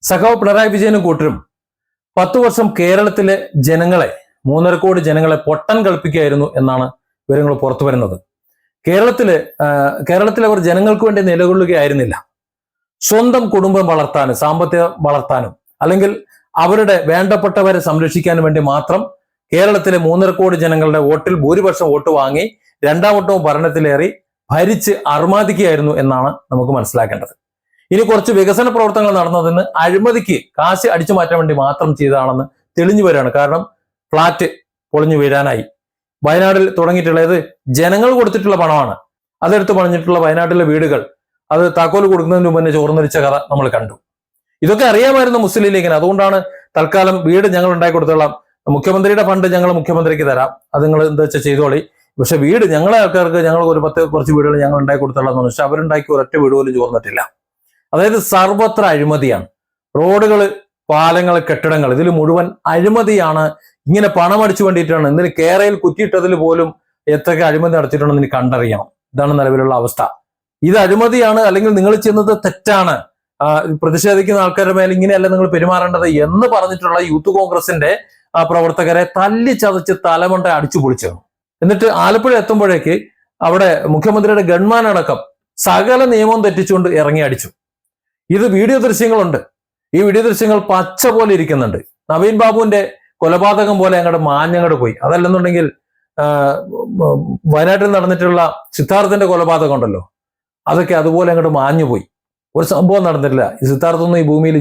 സഖാവ് പിണറായി വിജയനും കൂട്ടരും 10 വർഷം കേരളത്തിലെ ജനങ്ങളെ 3.5 കോടി ജനങ്ങളെ പൊട്ടൻ കളിപ്പിക്കുകയായിരുന്നു എന്നാണ് വിവരങ്ങൾ പുറത്തു വരുന്നത്. കേരളത്തിലെ അവർ ജനങ്ങൾക്ക് വേണ്ടി നിലകൊള്ളുകയായിരുന്നില്ല. സ്വന്തം കുടുംബം വളർത്താനും സാമ്പത്തികം വളർത്താനും അല്ലെങ്കിൽ അവരുടെ വേണ്ടപ്പെട്ടവരെ സംരക്ഷിക്കാനും വേണ്ടി മാത്രം കേരളത്തിലെ 3.5 കോടി ജനങ്ങളുടെ വോട്ടിൽ ഭൂരിപക്ഷം വോട്ട് വാങ്ങി രണ്ടാം വട്ടവും ഭരണത്തിലേറി ഭരിച്ച് അർമാദിക്കുകയായിരുന്നു എന്നാണ് നമുക്ക് മനസ്സിലാക്കേണ്ടത്. ഇനി കുറച്ച് വികസന പ്രവർത്തനങ്ങൾ നടന്നതിന് അഴിമതിക്ക് കാശ് അടിച്ചു മാറ്റാൻ വേണ്ടി മാത്രം ചെയ്തതാണെന്ന് തെളിഞ്ഞു വരികയാണ്. കാരണം ഫ്ളാറ്റ് പൊളിഞ്ഞു വീഴാനായി. വയനാട്ടിൽ തുടങ്ങിയിട്ടുള്ളത് ജനങ്ങൾ കൊടുത്തിട്ടുള്ള പണമാണ്. അതെടുത്ത് പണിഞ്ഞിട്ടുള്ള വയനാട്ടിലെ വീടുകൾ അത് താക്കോൽ കൊടുക്കുന്നതിന് മുമ്പ് തന്നെ ചോർന്നൊലിച്ച കഥ നമ്മൾ കണ്ടു. ഇതൊക്കെ അറിയാമായിരുന്നു മുസ്ലിം ലീഗിന്. അതുകൊണ്ടാണ് തൽക്കാലം വീട് ഞങ്ങൾ ഉണ്ടാക്കി കൊടുത്തോളാം, മുഖ്യമന്ത്രിയുടെ ഫണ്ട് ഞങ്ങൾ മുഖ്യമന്ത്രിക്ക് തരാം, അത് നിങ്ങൾ എന്താ വെച്ചാൽ ചെയ്തോളി, പക്ഷെ വീട് ഞങ്ങളെ ആൾക്കാർക്ക് ഞങ്ങൾ കുറച്ച് വീടുകൾ ഞങ്ങൾ ഉണ്ടാക്കി കൊടുത്തോളാം എന്ന് വെച്ചാൽ അവരുണ്ടാക്കി ഒരൊറ്റ വീട് പോലും ചോർന്നിട്ടില്ല. അതായത് സർവത്ര അഴിമതിയാണ്. റോഡുകൾ, പാലങ്ങൾ, കെട്ടിടങ്ങൾ, ഇതിൽ മുഴുവൻ അഴിമതിയാണ്. ഇങ്ങനെ പണം അടിച്ചു വേണ്ടിയിട്ടാണ്. എന്തിന് കേരളയിൽ കുറ്റിയിട്ടതിൽ പോലും എത്രയൊക്കെ അഴിമതി നടത്തിയിട്ടുണ്ടെന്ന് എനിക്ക് കണ്ടറിയണം. ഇതാണ് നിലവിലുള്ള അവസ്ഥ. ഇത് അഴിമതിയാണ്, അല്ലെങ്കിൽ നിങ്ങൾ ചെയ്യുന്നത് തെറ്റാണ്, പ്രതിഷേധിക്കുന്ന ആൾക്കാരുടെ മേലെ ഇങ്ങനെയല്ല നിങ്ങൾ പെരുമാറേണ്ടത് എന്ന് പറഞ്ഞിട്ടുള്ള യൂത്ത് കോൺഗ്രസിന്റെ പ്രവർത്തകരെ തല്ലി ചതച്ച് തലമണ്ട അടിച്ചു പൊളിച്ചാണ്. എന്നിട്ട് ആലപ്പുഴ എത്തുമ്പോഴേക്ക് അവിടെ മുഖ്യമന്ത്രിയുടെ ഗൺമാൻ അടക്കം സകല നിയമവും തെറ്റിച്ചുകൊണ്ട് ഇറങ്ങി അടിച്ചു. ഇത് വീഡിയോ ദൃശ്യങ്ങളുണ്ട്. ഈ വീഡിയോ ദൃശ്യങ്ങൾ പച്ച പോലെ ഇരിക്കുന്നുണ്ട്. നവീൻ ബാബുവിന്റെ കൊലപാതകം പോലെ അങ്ങോട്ട് മാഞ്ഞങ്ങോട്ട് പോയി. അതല്ലെന്നുണ്ടെങ്കിൽ വയനാട്ടിൽ നടന്നിട്ടുള്ള സിദ്ധാർത്ഥന്റെ കൊലപാതകം ഉണ്ടല്ലോ, അതൊക്കെ അതുപോലെ അങ്ങോട്ട് മാഞ്ഞു പോയി. ഒരു സംഭവം നടന്നിട്ടില്ല. ഈ സിദ്ധാർത്ഥൊന്നും ഈ ഭൂമിയിൽ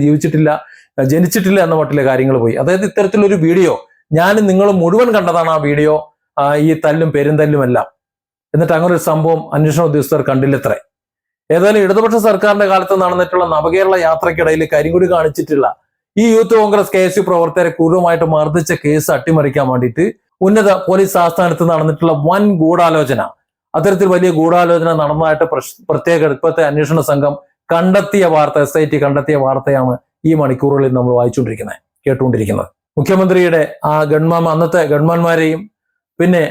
ജനിച്ചിട്ടില്ല എന്ന മട്ടിലെ കാര്യങ്ങൾ പോയി. അതായത് ഇത്തരത്തിലൊരു വീഡിയോ ഞാനും നിങ്ങളും മുഴുവൻ കണ്ടതാണ്. ആ വീഡിയോ ഈ തല്ലും പെരുന്തല്ലും എല്ലാം. എന്നിട്ട് അങ്ങനെ ഒരു സംഭവം അന്വേഷണ ഉദ്യോഗസ്ഥർ കണ്ടില്ലത്രേ. ഏതായാലും ഇടതുപക്ഷ സർക്കാരിന്റെ കാലത്ത് നടന്നിട്ടുള്ള നവകേരള യാത്രക്കിടയിൽ കരിങ്കൊടി കാണിച്ചിട്ടുള്ള ഈ യൂത്ത് കോൺഗ്രസ് KSU പ്രവർത്തകരെ ക്രൂരമായിട്ട് മർദ്ദിച്ച കേസ് അട്ടിമറിക്കാൻ വേണ്ടിയിട്ട് ഉന്നത പോലീസ് ആസ്ഥാനത്ത് നടന്നിട്ടുള്ള വൻ ഗൂഢാലോചന, അത്തരത്തിൽ വലിയ ഗൂഢാലോചന നടന്നതായിട്ട് പ്രത്യേക ഇപ്പോഴത്തെ അന്വേഷണ സംഘം കണ്ടെത്തിയ വാർത്ത, SIT കണ്ടെത്തിയ വാർത്തയാണ് ഈ മണിക്കൂറുകളിൽ നമ്മൾ വായിച്ചുകൊണ്ടിരിക്കുന്നത്, കേട്ടുകൊണ്ടിരിക്കുന്നത്. മുഖ്യമന്ത്രിയുടെ ആ അന്നത്തെ ഗൺമാന്മാരെയും പിന്നെ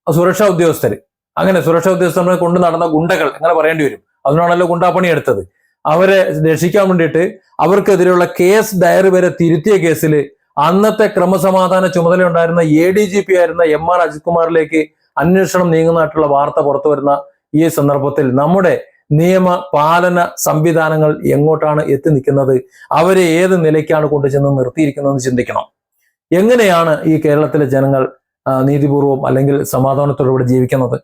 സുരക്ഷാ ഉദ്യോഗസ്ഥർ, അങ്ങനെ സുരക്ഷാ ഉദ്യോഗസ്ഥരെ കൊണ്ട് നടന്ന ഗുണ്ടകൾ അങ്ങനെ പറയേണ്ടി വരും, അതിനാണല്ലോ ഗുണ്ടാപ്പണി എടുത്തത്. അവരെ രക്ഷിക്കാൻ വേണ്ടിയിട്ട് അവർക്കെതിരെയുള്ള കേസ് ഡയറി വരെ തിരുത്തിയ കേസിൽ അന്നത്തെ ക്രമസമാധാന ചുമതല ഉണ്ടായിരുന്ന ADGP ആയിരുന്ന MR അജിത് കുമാറിലേക്ക് അന്വേഷണം നീങ്ങുന്നതായിട്ടുള്ള വാർത്ത പുറത്തു വരുന്ന ഈ സന്ദർഭത്തിൽ നമ്മുടെ നിയമ പാലന സംവിധാനങ്ങൾ എങ്ങോട്ടാണ് എത്തി നിൽക്കുന്നത്, അവരെ ഏത് നിലയ്ക്കാണ് കൊണ്ടുചെന്ന് നിർത്തിയിരിക്കുന്നതെന്ന് ചിന്തിക്കണം. എങ്ങനെയാണ് ഈ കേരളത്തിലെ ജനങ്ങൾ നീതിപൂർവം അല്ലെങ്കിൽ സമാധാനത്തോടുകൂടി ജീവിക്കുന്നത്?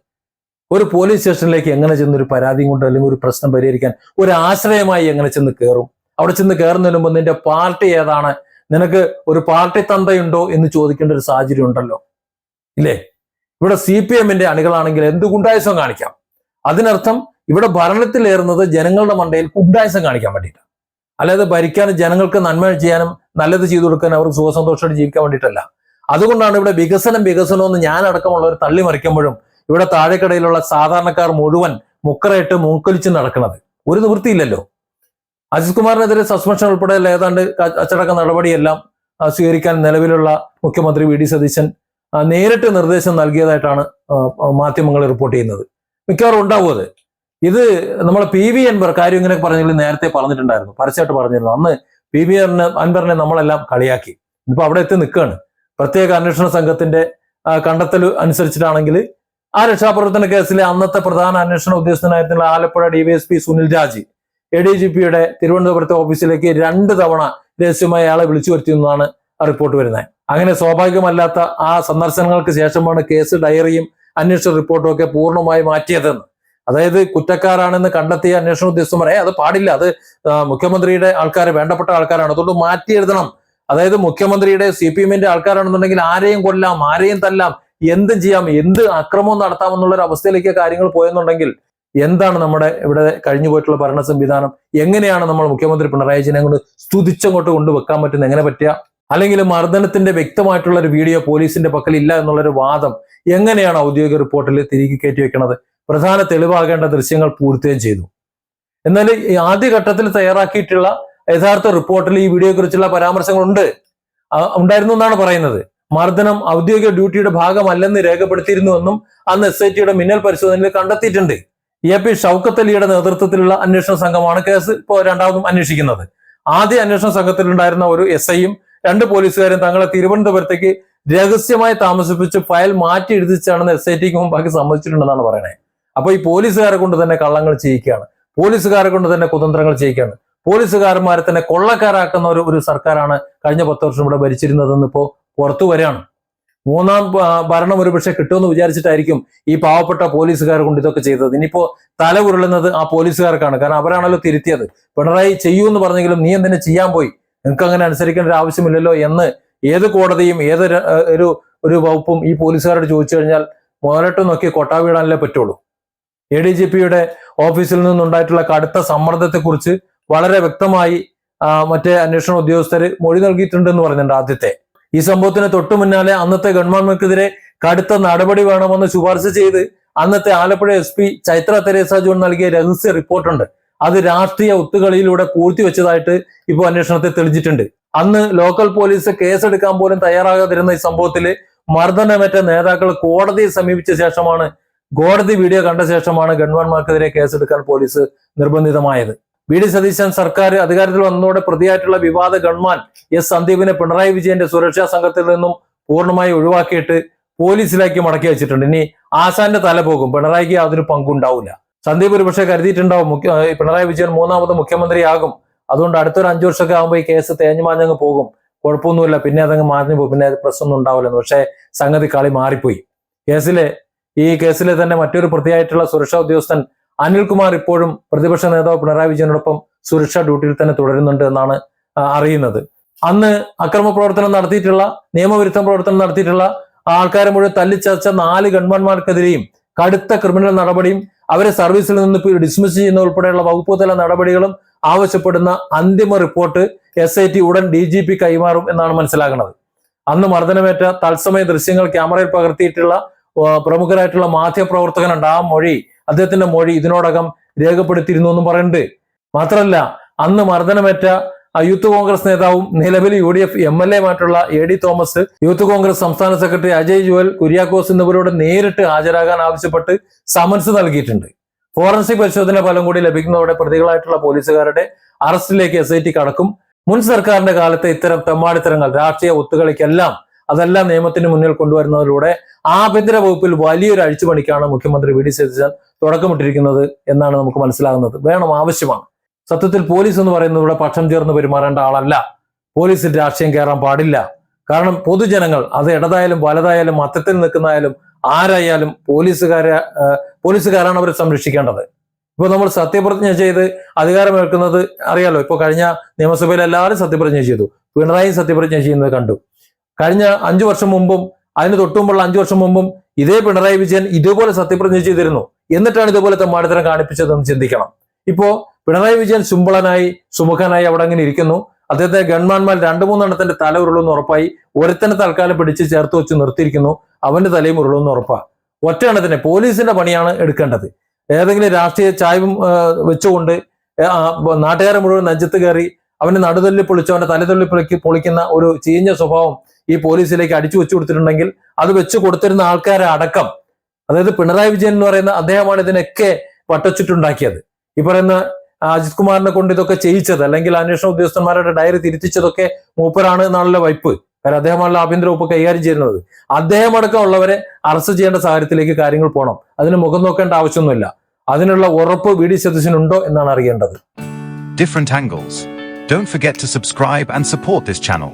ഒരു പോലീസ് സ്റ്റേഷനിലേക്ക് എങ്ങനെ ചെന്നൊരു പരാതിയും കൊണ്ട് അല്ലെങ്കിൽ ഒരു പ്രശ്നം പരിഹരിക്കാൻ ഒരു ആശ്രയമായി എങ്ങനെ ചെന്ന് കയറും? അവിടെ ചെന്ന് കയറുന്നതിന് മുമ്പ് നിന്റെ പാർട്ടി ഏതാണ്, നിനക്ക് ഒരു പാർട്ടി തന്തയുണ്ടോ എന്ന് ചോദിക്കേണ്ട ഒരു സാഹചര്യം ഉണ്ടല്ലോ, ഇല്ലേ? ഇവിടെ CPMന്റെ അണികളാണെങ്കിൽ എന്ത് ഗുണ്ടായുസം കാണിക്കാം. അതിനർത്ഥം ഇവിടെ ഭരണത്തിലേറുന്നത് ജനങ്ങളുടെ മണ്ടയിൽ ഗുണ്ടായുസം കാണിക്കാൻ വേണ്ടിയിട്ടാണ്. അല്ലാതെ ഭരിക്കാനും ജനങ്ങൾക്ക് നന്മ ചെയ്യാനും നല്ലത് ചെയ്തു കൊടുക്കാനും അവർക്ക് സുഖസന്തോഷമായിട്ട് ജീവിക്കാൻ വേണ്ടിയിട്ടല്ല. അതുകൊണ്ടാണ് ഇവിടെ വികസനം എന്ന് ഞാൻ അടക്കമുള്ളവർ തള്ളി മറിക്കുമ്പോഴും ഇവിടെ താഴെക്കടയിലുള്ള സാധാരണക്കാർ മുഴുവൻ മുക്കറയിട്ട് മൂക്കൊലിച്ച് നടക്കുന്നത്. ഒരു നിവൃത്തിയില്ലല്ലോ. അജിത് കുമാറിനെതിരെ സസ്പെൻഷൻ ഉൾപ്പെടെ ഏതാണ്ട് അച്ചടക്ക നടപടിയെല്ലാം സ്വീകരിക്കാൻ നിലവിലുള്ള മുഖ്യമന്ത്രി VD സതീശൻ നേരിട്ട് നിർദ്ദേശം നൽകിയതായിട്ടാണ് മാധ്യമങ്ങൾ റിപ്പോർട്ട് ചെയ്യുന്നത്. മിക്കവാറും ഉണ്ടാവും അത്. ഇത് നമ്മളെ PV അൻവർ കാര്യം ഇങ്ങനെ പറഞ്ഞെങ്കിൽ നേരത്തെ പറഞ്ഞിട്ടുണ്ടായിരുന്നു, പരസ്യമായിട്ട് പറഞ്ഞിരുന്നു. അന്ന് PV അൻവറിനെ നമ്മളെല്ലാം കളിയാക്കി. ഇപ്പൊ അവിടെ എത്തി നിൽക്കുകയാണ്. പ്രത്യേക അന്വേഷണ സംഘത്തിന്റെ കണ്ടെത്തൽ അനുസരിച്ചിട്ടാണെങ്കിൽ ആ രക്ഷാപ്രവർത്തന കേസിലെ അന്നത്തെ പ്രധാന അന്വേഷണ ഉദ്യോഗസ്ഥനായിരുന്ന ആലപ്പുഴ DYSP സുനിൽ രാജ് ADGPയുടെ തിരുവനന്തപുരത്തെ ഓഫീസിലേക്ക് 2 തവണ രഹസ്യമായി അയാളെ വിളിച്ചു വരുത്തിയെന്നാണ് റിപ്പോർട്ട് വരുന്നത്. അങ്ങനെ സ്വാഭാവികമല്ലാത്ത ആ സന്ദർശനങ്ങൾക്ക് ശേഷമാണ് കേസ് ഡയറിയും അന്വേഷണ റിപ്പോർട്ടും ഒക്കെ പൂർണ്ണമായി മാറ്റിയതെന്ന്. അതായത് കുറ്റക്കാരാണെന്ന് കണ്ടെത്തിയ അന്വേഷണ ഉദ്യോഗസ്ഥന്മാരെ അത് പാടില്ല, അത് മുഖ്യമന്ത്രിയുടെ ആൾക്കാരെ വേണ്ടപ്പെട്ട ആൾക്കാരാണ്, അതുകൊണ്ട് മാറ്റി എഴുതണം. അതായത് മുഖ്യമന്ത്രിയുടെ CPMന്റെ ആൾക്കാരാണെന്നുണ്ടെങ്കിൽ ആരെയും കൊല്ലാം, ആരെയും തല്ലാം, എന്തും ചെയ്യാം, എന്ത് അക്രമവും നടത്താമെന്നുള്ളൊരു അവസ്ഥയിലേക്ക് കാര്യങ്ങൾ പോയെന്നുണ്ടെങ്കിൽ എന്താണ് നമ്മുടെ ഇവിടെ കഴിഞ്ഞു പോയിട്ടുള്ള ഭരണ സംവിധാനം? എങ്ങനെയാണ് നമ്മൾ മുഖ്യമന്ത്രി പിണറായി വിജയനെ കൊണ്ട് സ്തുതിച്ചങ്ങോട്ട് കൊണ്ടുവെക്കാൻ പറ്റുന്നത്? എങ്ങനെ പറ്റുക? അല്ലെങ്കിൽ മർദ്ദനത്തിന്റെ വ്യക്തമായിട്ടുള്ള ഒരു വീഡിയോ പോലീസിന്റെ പക്കൽ ഇല്ല എന്നുള്ളൊരു വാദം എങ്ങനെയാണ് ഔദ്യോഗിക റിപ്പോർട്ടിൽ തിരികെ കയറ്റി വെക്കുന്നത്? പ്രധാന തെളിവാകേണ്ട ദൃശ്യങ്ങൾ പൂർത്തിയും ചെയ്തു. എന്നാൽ ഈ ആദ്യഘട്ടത്തിൽ തയ്യാറാക്കിയിട്ടുള്ള യഥാർത്ഥ റിപ്പോർട്ടിൽ ഈ വീഡിയോയെ കുറിച്ചുള്ള പരാമർശങ്ങൾ ഉണ്ടായിരുന്നു എന്നാണ് പറയുന്നത്. മർദ്ദനം ഔദ്യോഗിക ഡ്യൂട്ടിയുടെ ഭാഗമല്ലെന്ന് രേഖപ്പെടുത്തിയിരുന്നുവെന്നും അന്ന് SITയുടെ മിന്നൽ പരിശോധനയിൽ കണ്ടെത്തിയിട്ടുണ്ട്. AP ഷൗക്കത്ത് അലിയുടെ നേതൃത്വത്തിലുള്ള അന്വേഷണ സംഘമാണ് കേസ് ഇപ്പോൾ രണ്ടാമതും അന്വേഷിക്കുന്നത്. ആദ്യ അന്വേഷണ സംഘത്തിലുണ്ടായിരുന്ന ഒരു SIയും 2 പോലീസുകാരും തങ്ങളെ തിരുവനന്തപുരത്തേക്ക് രഹസ്യമായി താമസിപ്പിച്ച് ഫയൽ മാറ്റി എഴുതിച്ചാണെന്ന് SITക്ക് മുമ്പാക്കി സമ്മതിച്ചിട്ടുണ്ടെന്നാണ് പറയുന്നത്. അപ്പൊ ഈ പോലീസുകാരെ കൊണ്ട് തന്നെ കള്ളങ്ങൾ ചെയ്യിക്കുകയാണ്, പോലീസുകാരെ കൊണ്ട് തന്നെ കുതന്ത്രങ്ങൾ ചെയ്യിക്കുകയാണ്, പോലീസുകാരന്മാരെ തന്നെ കൊള്ളക്കാരാക്കുന്ന ഒരു സർക്കാരാണ് കഴിഞ്ഞ 10 വർഷം ഇവിടെ ഭരിച്ചിരുന്നതെന്ന് ഇപ്പോ പുറത്തു വരികയാണ്. മൂന്നാം ഭരണം ഒരുപക്ഷെ കിട്ടുമെന്ന് വിചാരിച്ചിട്ടായിരിക്കും ഈ പാവപ്പെട്ട പോലീസുകാരെ കൊണ്ട് ഇതൊക്കെ ചെയ്തത്. ഇനിയിപ്പോ തല ഉരുളുന്നത് ആ പോലീസുകാർക്കാണ്. കാരണം അവരാണല്ലോ തിരുത്തിയത്. പിണറായി ചെയ്യൂന്ന് പറഞ്ഞെങ്കിലും നീ എന്തിനു ചെയ്യാൻ പോയി, നിങ്ങൾക്ക് അങ്ങനെ അനുസരിക്കേണ്ട ഒരു ആവശ്യമില്ലല്ലോ എന്ന് ഏത് കോടതിയും ഒരു വകുപ്പും ഈ പോലീസുകാരോട് ചോദിച്ചു കഴിഞ്ഞാൽ മുതലിട്ട് നോക്കി കൊട്ടാവിടാനല്ലേ പറ്റുള്ളൂ. ADGPയുടെ ഓഫീസിൽ നിന്നുണ്ടായിട്ടുള്ള കടുത്ത സമ്മർദ്ദത്തെക്കുറിച്ച് വളരെ വ്യക്തമായി മറ്റേ അന്വേഷണ ഉദ്യോഗസ്ഥർ മൊഴി നൽകിയിട്ടുണ്ടെന്ന് പറഞ്ഞിട്ടുണ്ട്. ആദ്യത്തെ ഈ സംഭവത്തിന് തൊട്ടു മുന്നാലെ അന്നത്തെ ഗവൺമെന്റിനെതിരെ കടുത്ത നടപടി വേണമെന്ന് ശുപാർശ ചെയ്ത് അന്നത്തെ ആലപ്പുഴ SP ചൈത്ര തെരേസ ജോൺ നൽകിയ രഹസ്യ റിപ്പോർട്ടുണ്ട്. അത് രാഷ്ട്രീയ ഒത്തുകളിയിലൂടെ പൂഴ്ത്തിവെച്ചതായിട്ട് ഇപ്പോൾ അന്വേഷണത്തെ തെളിഞ്ഞിട്ടുണ്ട്. അന്ന് ലോക്കൽ പോലീസ് കേസെടുക്കാൻ പോലും തയ്യാറാകാതിരുന്ന ഈ സംഭവത്തില് മർദ്ദനമേറ്റ നേതാക്കൾ കോടതിയെ സമീപിച്ച ശേഷമാണ്, കോടതി വീഡിയോ കണ്ട ശേഷമാണ് ഗൺമാന്മാർക്കെതിരെ കേസെടുക്കാൻ പോലീസ് നിർബന്ധിതമായത്. VD സതീശൻ സർക്കാർ അധികാരത്തിൽ വന്നതോടെ പ്രതിയായിട്ടുള്ള വിവാദ ഗൺമാൻ S സന്ദീപിനെ പിണറായി വിജയന്റെ സുരക്ഷാ സംഘത്തിൽ നിന്നും പൂർണ്ണമായി ഒഴിവാക്കിയിട്ട് പോലീസിലേക്ക് മടക്കി വെച്ചിട്ടുണ്ട്. ഇനി ആശാന്റെ തല പോകും, പിണറായിക്ക് യാതൊരു പങ്കുണ്ടാവില്ല. സന്ദീപ് ഒരു പക്ഷേ കരുതിയിട്ടുണ്ടാവും പിണറായി വിജയൻ 3ാമത് മുഖ്യമന്ത്രിയാകും, അതുകൊണ്ട് അടുത്തൊരു 5 വർഷമൊക്കെ ആകുമ്പോൾ ഈ കേസ് തേഞ്ഞു മാഞ്ഞങ്ങ് പോകും, കുഴപ്പമൊന്നുമില്ല, പിന്നെ അതങ്ങ് മാഞ്ഞു പോകും, പിന്നെ പ്രശ്നമൊന്നും ഉണ്ടാവില്ലെന്ന്. പക്ഷേ സംഗതി കളി മാറിപ്പോയി. ഈ കേസിലെ തന്നെ മറ്റൊരു പ്രതിയായിട്ടുള്ള സുരക്ഷാ ഉദ്യോഗസ്ഥൻ അനിൽകുമാർ ഇപ്പോഴും പ്രതിപക്ഷ നേതാവ് പിണറായി വിജയനോടൊപ്പം സുരക്ഷാ ഡ്യൂട്ടിയിൽ തന്നെ തുടരുന്നുണ്ട് എന്നാണ് അറിയുന്നത്. അന്ന് അക്രമ പ്രവർത്തനം നടത്തിയിട്ടുള്ള, നിയമവിരുദ്ധ പ്രവർത്തനം നടത്തിയിട്ടുള്ള ആൾക്കാരെ മുഴുവൻ തല്ലിച്ചതച്ച 4 ഗൺമാന്മാർക്കെതിരെയും കടുത്ത ക്രിമിനൽ നടപടിയും അവരെ സർവീസിൽ നിന്ന് ഡിസ്മിസ് ചെയ്യുന്ന ഉൾപ്പെടെയുള്ള വകുപ്പ് തല നടപടികളും ആവശ്യപ്പെടുന്ന അന്തിമ റിപ്പോർട്ട് SIT ഉടൻ DGP കൈമാറും എന്നാണ് മനസ്സിലാക്കുന്നത്. അന്ന് മർദ്ദനമേറ്റ തത്സമയ ദൃശ്യങ്ങൾ ക്യാമറയിൽ പകർത്തിയിട്ടുള്ള പ്രമുഖരായിട്ടുള്ള മാധ്യമപ്രവർത്തകനുണ്ട്. ആ മൊഴി, അദ്ദേഹത്തിന്റെ മൊഴി ഇതിനോടകം രേഖപ്പെടുത്തിയിരുന്നു എന്നും പറയുന്നുണ്ട്. മാത്രമല്ല അന്ന് മർദ്ദനമേറ്റ യൂത്ത് കോൺഗ്രസ് നേതാവും നിലവിൽ UDF MLA-മായിട്ടുള്ള AD Thomas, youth Congress സംസ്ഥാന സെക്രട്ടറി അജയ് ജുവൽ, കുര്യാക്കോസ് എന്നിവരോട് നേരിട്ട് ഹാജരാകാൻ ആവശ്യപ്പെട്ട് സമൻസ് നൽകിയിട്ടുണ്ട്. ഫോറൻസിക് പരിശോധന ഫലം കൂടി ലഭിക്കുന്നതോടെ പ്രതികളായിട്ടുള്ള പോലീസുകാരുടെ അറസ്റ്റിലേക്ക് SIT കടക്കും. മുൻ സർക്കാരിന്റെ കാലത്തെ ഇത്തരം തെമ്മാടിത്തരങ്ങൾ, രാഷ്ട്രീയ ഒത്തുകളിക്കെല്ലാം അതെല്ലാം നിയമത്തിന് മുന്നിൽ കൊണ്ടുവരുന്നതിലൂടെ ആഭ്യന്തര വകുപ്പിൽ വലിയൊരു അഴിച്ചുപണിക്കാണ് മുഖ്യമന്ത്രി VD സതീശൻ തുടക്കമിട്ടിരിക്കുന്നത് എന്നാണ് നമുക്ക് മനസ്സിലാകുന്നത്. ആവശ്യമാണ്. സത്യത്തിൽ പോലീസ് എന്ന് പറയുന്നത് ഇവിടെ പക്ഷം ചേർന്ന് പെരുമാറേണ്ട ആളല്ല. പോലീസിൽ രാഷ്ട്രീയം കയറാൻ പാടില്ല. കാരണം പൊതുജനങ്ങൾ, അത് ഇടതായാലും വലതായാലും മധ്യത്തിൽ നിൽക്കുന്നതായാലും ആരായാലും പോലീസുകാരാണ് അവരെ സംരക്ഷിക്കേണ്ടത്. ഇപ്പൊ നമ്മൾ സത്യപ്രതിജ്ഞ ചെയ്ത് അധികാരമേൽക്കുന്നത് അറിയാലോ. ഇപ്പൊ കഴിഞ്ഞ നിയമസഭയിൽ എല്ലാവരും സത്യപ്രതിജ്ഞ ചെയ്തു, പിണറായി സത്യപ്രതിജ്ഞ ചെയ്യുന്നത് കണ്ടു. കഴിഞ്ഞ 5 വർഷം മുമ്പും അതിന് തൊട്ടുമുമ്പുള്ള 5 വർഷം മുമ്പും ഇതേ പിണറായി വിജയൻ ഇതുപോലെ സത്യപ്രതിജ്ഞ ചെയ്തിരുന്നു. എന്നിട്ടാണ് ഇതുപോലെ തെമ്മാടിത്തരം കാണിപ്പിച്ചതെന്ന് ചിന്തിക്കണം. ഇപ്പോ പിണറായി വിജയൻ ശുംബളനായി സുമുഖനായി അവിടെ അങ്ങനെ ഇരിക്കുന്നു. അദ്ദേഹത്തെ ഗൺമാന്മാർ 2-3 എണ്ണത്തിന്റെ തല ഉരുളുന്ന ഉറപ്പായി. ഒരുത്തനെ തൽക്കാലം പിടിച്ച് ചേർത്ത് വെച്ച് നിർത്തിയിരിക്കുന്നു, അവന്റെ തലയും ഉരുളുന്ന ഉറപ്പാ. ഒറ്റ എണ്ണത്തിന് പോലീസിന്റെ പണിയാണ് എടുക്കേണ്ടത്. ഏതെങ്കിലും രാഷ്ട്രീയ ചായ്വും വെച്ചുകൊണ്ട് നാട്ടുകാരെ മുഴുവൻ നെഞ്ചത്ത് കയറി അവന് നടുതല്ലി പൊളിച്ചോ അവന്റെ തലതല്ലി പൊളിക്കുന്ന ഒരു ചീഞ്ഞ സ്വഭാവം ഈ പോലീസിലേക്ക് അടിച്ചു വെച്ചു കൊടുത്തിട്ടുണ്ടെങ്കിൽ അത് വെച്ച് കൊടുത്തിരുന്ന ആൾക്കാരെ അടക്കം, അതായത് പിണറായി വിജയൻ എന്ന് പറയുന്ന അദ്ദേഹമാണ് ഇതിനൊക്കെ വട്ടച്ചുറ്റുണ്ടാക്കിയത്. ഈ പറയുന്ന അജിത് കുമാറിനെ കൊണ്ട് ഇതൊക്കെ ചെയ്യിച്ചത്, അല്ലെങ്കിൽ അന്വേഷണ ഉദ്യോഗസ്ഥന്മാരുടെ ഡയറി തിരുത്തിച്ചതൊക്കെ മൂപ്പരാണ് എന്നാണല്ലോ വൈപ്പ്. കാരണം അദ്ദേഹമാണല്ലോ ആഭ്യന്തര വകുപ്പ് കൈകാര്യം ചെയ്യുന്നത്. അദ്ദേഹം അടക്കമുള്ളവരെ അറസ്റ്റ് ചെയ്യേണ്ട സാഹചര്യത്തിലേക്ക് കാര്യങ്ങൾ പോകണം. അതിന് മുഖം നോക്കേണ്ട ആവശ്യമൊന്നുമില്ല. അതിനുള്ള ഉറപ്പ് VD സതീശനുണ്ടോ എന്നാണ് അറിയേണ്ടത്. Different angles. Don't forget to subscribe and support this channel.